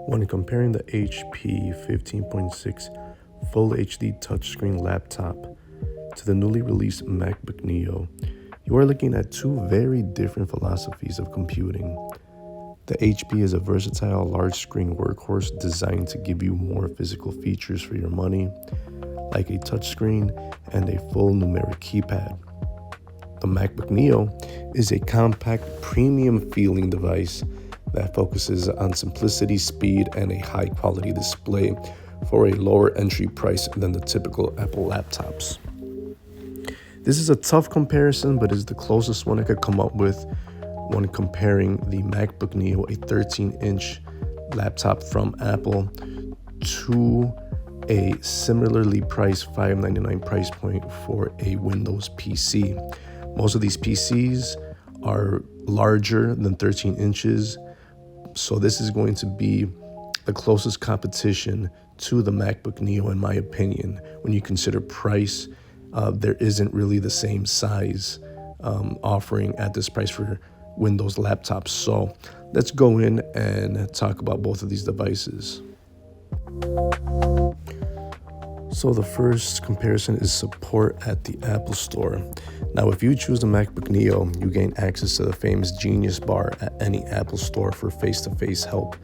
When comparing the HP 15.6 Full HD touchscreen laptop to the newly released MacBook Neo, you are looking at two very different philosophies of computing. The HP is a versatile large-screen workhorse designed to give you more physical features for your money, like a touchscreen and a full numeric keypad. The MacBook Neo is a compact, premium-feeling device that focuses on simplicity, speed, and a high-quality display for a lower entry price than the typical Apple laptops. This is a tough comparison, but is the closest one I could come up with when comparing the MacBook Neo, a 13-inch laptop from Apple, to a similarly priced $599 price point for a Windows PC. Most of these PCs are larger than 13 inches, so this is going to be the closest competition to the MacBook Neo, in my opinion. When you consider price, there isn't really the same size offering at this price for Windows laptops. So let's go in and talk about both of these devices. So the first comparison is support at the Apple Store. Now, if you choose the MacBook Neo, you gain access to the famous Genius Bar at any Apple Store for face-to-face help.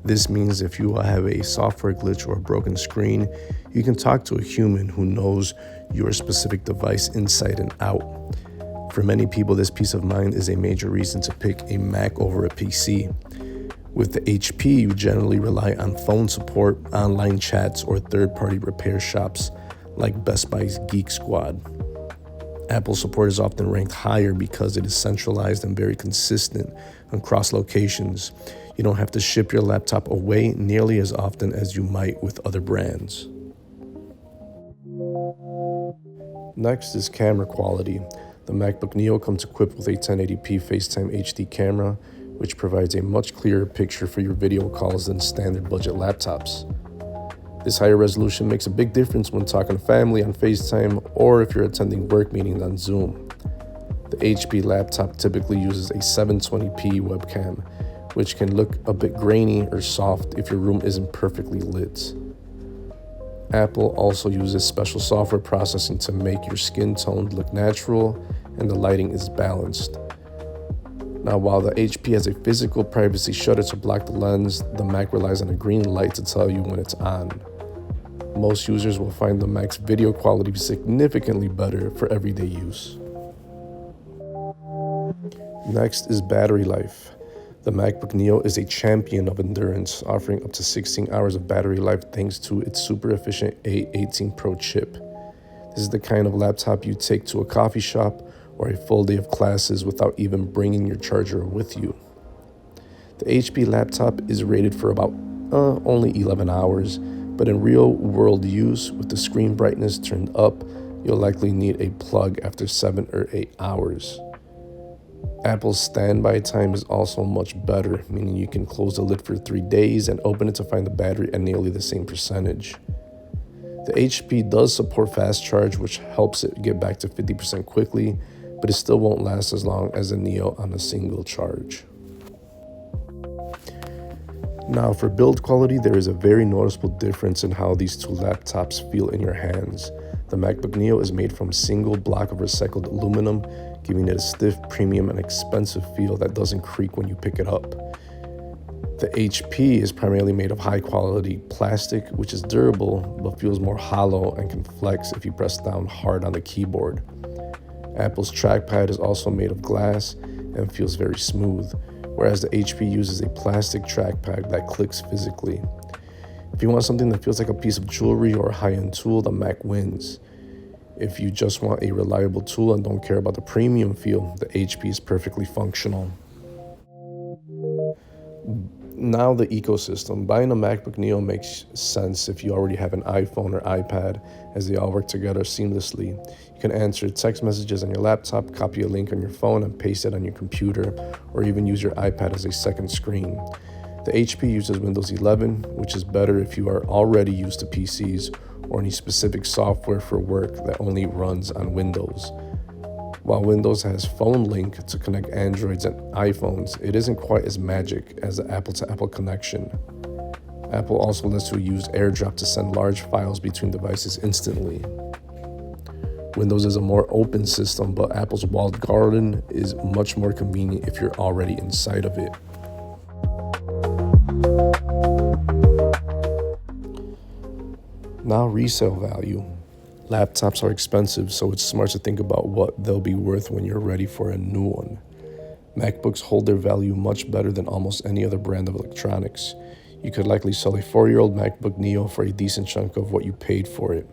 This means if you have a software glitch or a broken screen, you can talk to a human who knows your specific device inside and out. For many people, this peace of mind is a major reason to pick a Mac over a PC. With the HP, you generally rely on phone support, online chats, or third-party repair shops like Best Buy's Geek Squad. Apple support is often ranked higher because it is centralized and very consistent across locations. You don't have to ship your laptop away nearly as often as you might with other brands. Next is camera quality. The MacBook Neo comes equipped with a 1080p FaceTime HD camera, which provides a much clearer picture for your video calls than standard budget laptops. This higher resolution makes a big difference when talking to family on FaceTime or if you're attending work meetings on Zoom. The HP laptop typically uses a 720p webcam, which can look a bit grainy or soft if your room isn't perfectly lit. Apple also uses special software processing to make your skin tone look natural and the lighting is balanced. Now, while the HP has a physical privacy shutter to block the lens, the Mac relies on a green light to tell you when it's on. Most users will find the Mac's video quality significantly better for everyday use. Next is battery life. The MacBook Neo is a champion of endurance, offering up to 16 hours of battery life thanks to its super efficient A18 Pro chip. This is the kind of laptop you take to a coffee shop or a full day of classes without even bringing your charger with you. The HP laptop is rated for about only 11 hours, but in real-world use, with the screen brightness turned up, you'll likely need a plug after 7 or 8 hours. Apple's standby time is also much better, meaning you can close the lid for 3 days and open it to find the battery at nearly the same percentage. The HP does support fast charge, which helps it get back to 50% quickly, but it still won't last as long as a Neo on a single charge. Now, for build quality, there is a very noticeable difference in how these two laptops feel in your hands. The MacBook Neo is made from a single block of recycled aluminum, giving it a stiff, premium, and expensive feel that doesn't creak when you pick it up. The HP is primarily made of high-quality plastic, which is durable, but feels more hollow and can flex if you press down hard on the keyboard. Apple's trackpad is also made of glass and feels very smooth, whereas the HP uses a plastic trackpad that clicks physically. If you want something that feels like a piece of jewelry or a high-end tool, the Mac wins. If you just want a reliable tool and don't care about the premium feel, the HP is perfectly functional. Now the ecosystem. Buying a MacBook Neo makes sense if you already have an iPhone or iPad, as they all work together seamlessly. You can answer text messages on your laptop, copy a link on your phone and paste it on your computer, or even use your iPad as a second screen. The HP uses Windows 11, which is better if you are already used to PCs or any specific software for work that only runs on Windows. While Windows has Phone Link to connect Androids and iPhones, it isn't quite as magic as the Apple-to-Apple connection. Apple also lets you use AirDrop to send large files between devices instantly. Windows is a more open system, but Apple's walled garden is much more convenient if you're already inside of it. Now, resale value. Laptops are expensive, so it's smart to think about what they'll be worth when you're ready for a new one. MacBooks hold their value much better than almost any other brand of electronics. You could likely sell a 4-year-old MacBook Neo for a decent chunk of what you paid for it.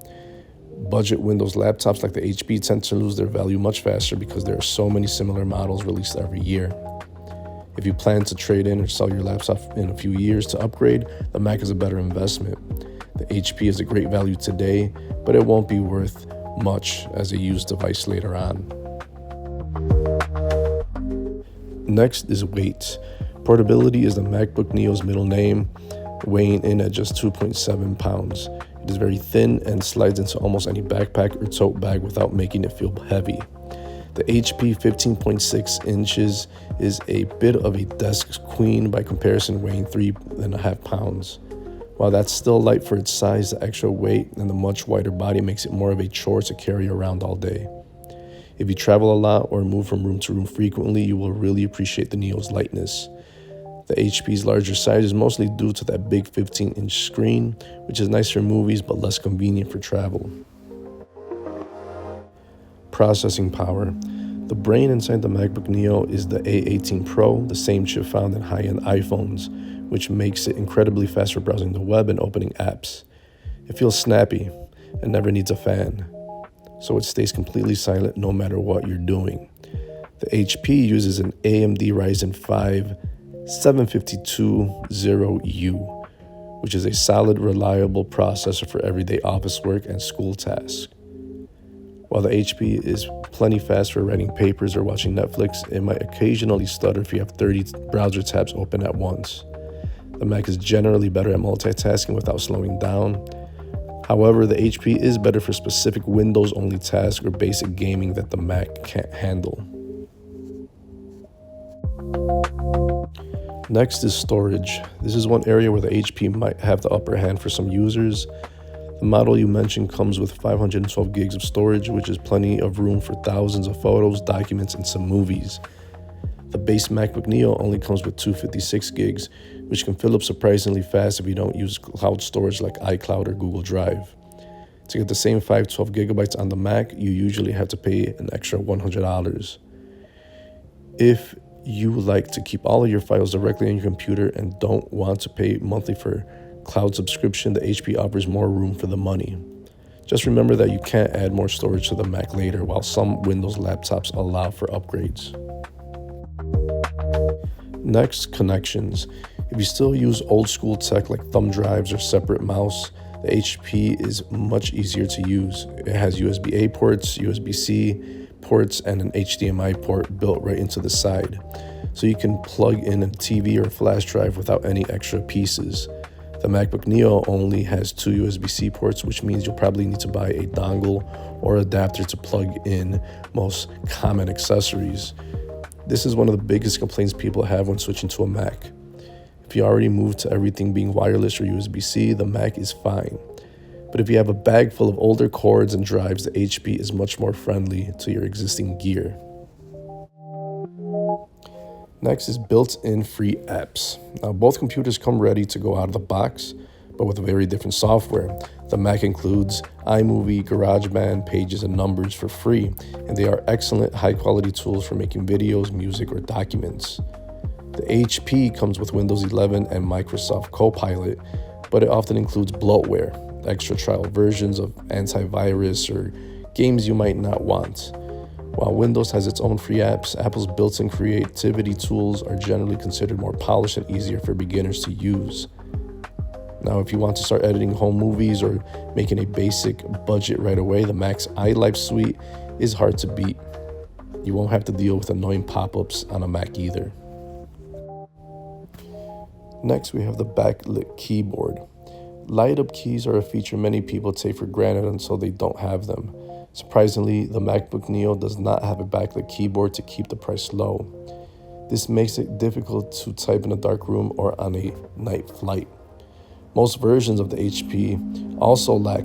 Budget Windows laptops like the HP tend to lose their value much faster because there are so many similar models released every year. If you plan to trade in or sell your laptop in a few years to upgrade, the Mac is a better investment. The HP is a great value today, but it won't be worth much as a used device later on. Next is weight. Portability is the MacBook Neo's middle name, weighing in at just 2.7 pounds. It is very thin and slides into almost any backpack or tote bag without making it feel heavy. The HP 15.6 inches is a bit of a desk queen by comparison, weighing 3.5 pounds. While that's still light for its size, the extra weight and the much wider body makes it more of a chore to carry around all day. If you travel a lot or move from room to room frequently, you will really appreciate the Neo's lightness. The HP's larger size is mostly due to that big 15-inch screen, which is nice for movies but less convenient for travel. Processing power. The brain inside the MacBook Neo is the A18 Pro, the same chip found in high-end iPhones, which makes it incredibly fast for browsing the web and opening apps. It feels snappy and never needs a fan, so it stays completely silent no matter what you're doing. The HP uses an AMD Ryzen 5 7520U, which is a solid, reliable processor for everyday office work and school tasks. While the HP is plenty fast for writing papers or watching Netflix, it might occasionally stutter if you have 30 browser tabs open at once. The Mac is generally better at multitasking without slowing down. However, the HP is better for specific Windows-only tasks or basic gaming that the Mac can't handle. Next is storage. This is one area where the HP might have the upper hand for some users. The model you mentioned comes with 512 gigs of storage, which is plenty of room for thousands of photos, documents, and some movies. The base MacBook Neo only comes with 256 gigs, which can fill up surprisingly fast if you don't use cloud storage like iCloud or Google Drive. To get the same 512 gigabytes on the Mac, you usually have to pay an extra $100. If you like to keep all of your files directly on your computer and don't want to pay monthly for cloud subscription, the HP offers more room for the money. Just remember that you can't add more storage to the Mac later, while some Windows laptops allow for upgrades. Next, connections. If you still use old school tech like thumb drives or separate mouse, the HP is much easier to use. It has USB-A ports, USB-C ports, and an HDMI port built right into the side, so you can plug in a TV or flash drive without any extra pieces. The MacBook Neo only has 2 USB-C ports, which means you'll probably need to buy a dongle or adapter to plug in most common accessories. This is one of the biggest complaints people have when switching to a Mac. If you already moved to everything being wireless or USB-C, the Mac is fine. But if you have a bag full of older cords and drives, the HP is much more friendly to your existing gear. Next is built-in free apps. Now, both computers come ready to go out of the box, but with very different software. The Mac includes iMovie, GarageBand, Pages, and Numbers for free, and they are excellent high-quality tools for making videos, music, or documents. The HP comes with Windows 11 and Microsoft Copilot, but it often includes bloatware, extra trial versions of antivirus, or games you might not want. While Windows has its own free apps, Apple's built-in creativity tools are generally considered more polished and easier for beginners to use. Now, if you want to start editing home movies or making a basic budget right away, the Mac's iLife suite is hard to beat. You won't have to deal with annoying pop-ups on a Mac either. Next, we have the Backlit keyboard. Light-up keys are a feature many people take for granted until they don't have them. Surprisingly, the MacBook Neo does not have a backlit keyboard to keep the price low. This makes it difficult to type in a dark room or on a night flight. Most versions of the HP also lack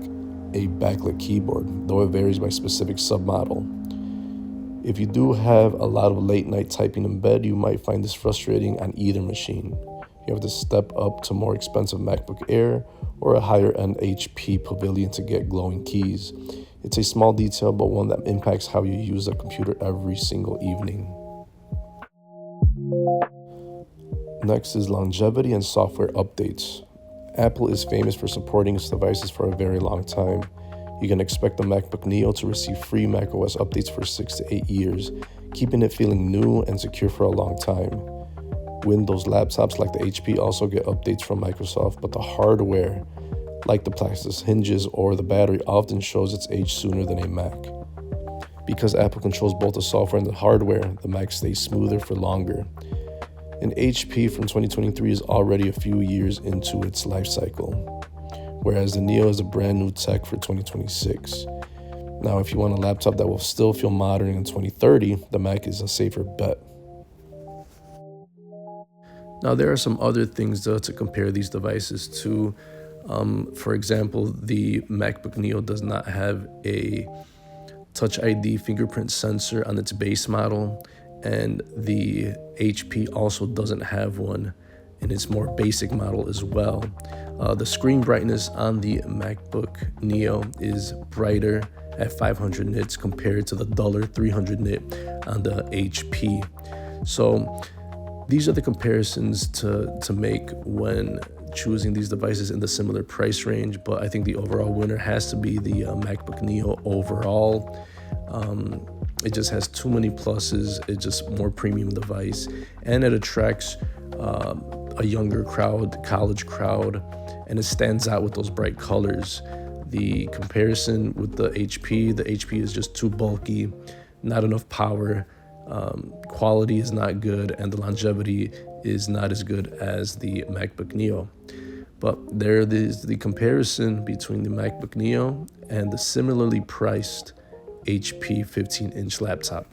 a backlit keyboard, though it varies by specific submodel. If you do have a lot of late night typing in bed, you might find this frustrating on either machine. You have to step up to more expensive MacBook Air or a higher end HP Pavilion to get glowing keys. It's a small detail, but one that impacts how you use a computer every single evening. Next is longevity and software updates. Apple is famous for supporting its devices for a very long time. You can expect the MacBook Neo to receive free macOS updates for 6 to 8 years, keeping it feeling new and secure for a long time. Windows laptops like the HP also get updates from Microsoft, but the hardware, like the plastic hinges or the battery, often shows its age sooner than a Mac. Because Apple controls both the software and the hardware, the Mac stays smoother for longer. An HP from 2023 is already a few years into its life cycle, whereas the Neo is a brand new tech for 2026. Now, if you want a laptop that will still feel modern in 2030, the Mac is a safer bet. Now, there are some other things to compare these devices to. For example, the MacBook Neo does not have a Touch ID fingerprint sensor on its base model, and the HP also doesn't have one in its more basic model as well. The screen brightness on the MacBook Neo is brighter at 500 nits compared to the duller 300 nit on the HP. So these are the comparisons to make when choosing these devices in the similar price range, but I think the overall winner has to be the MacBook Neo overall. It just has too many pluses. It's just more premium device, and it attracts a younger crowd, college crowd, and it stands out with those bright colors. The comparison with the HP is just too bulky, not enough power, quality is not good, and the longevity is not as good as the MacBook Neo. But there is the comparison between the MacBook Neo and the similarly priced HP 15-inch laptop.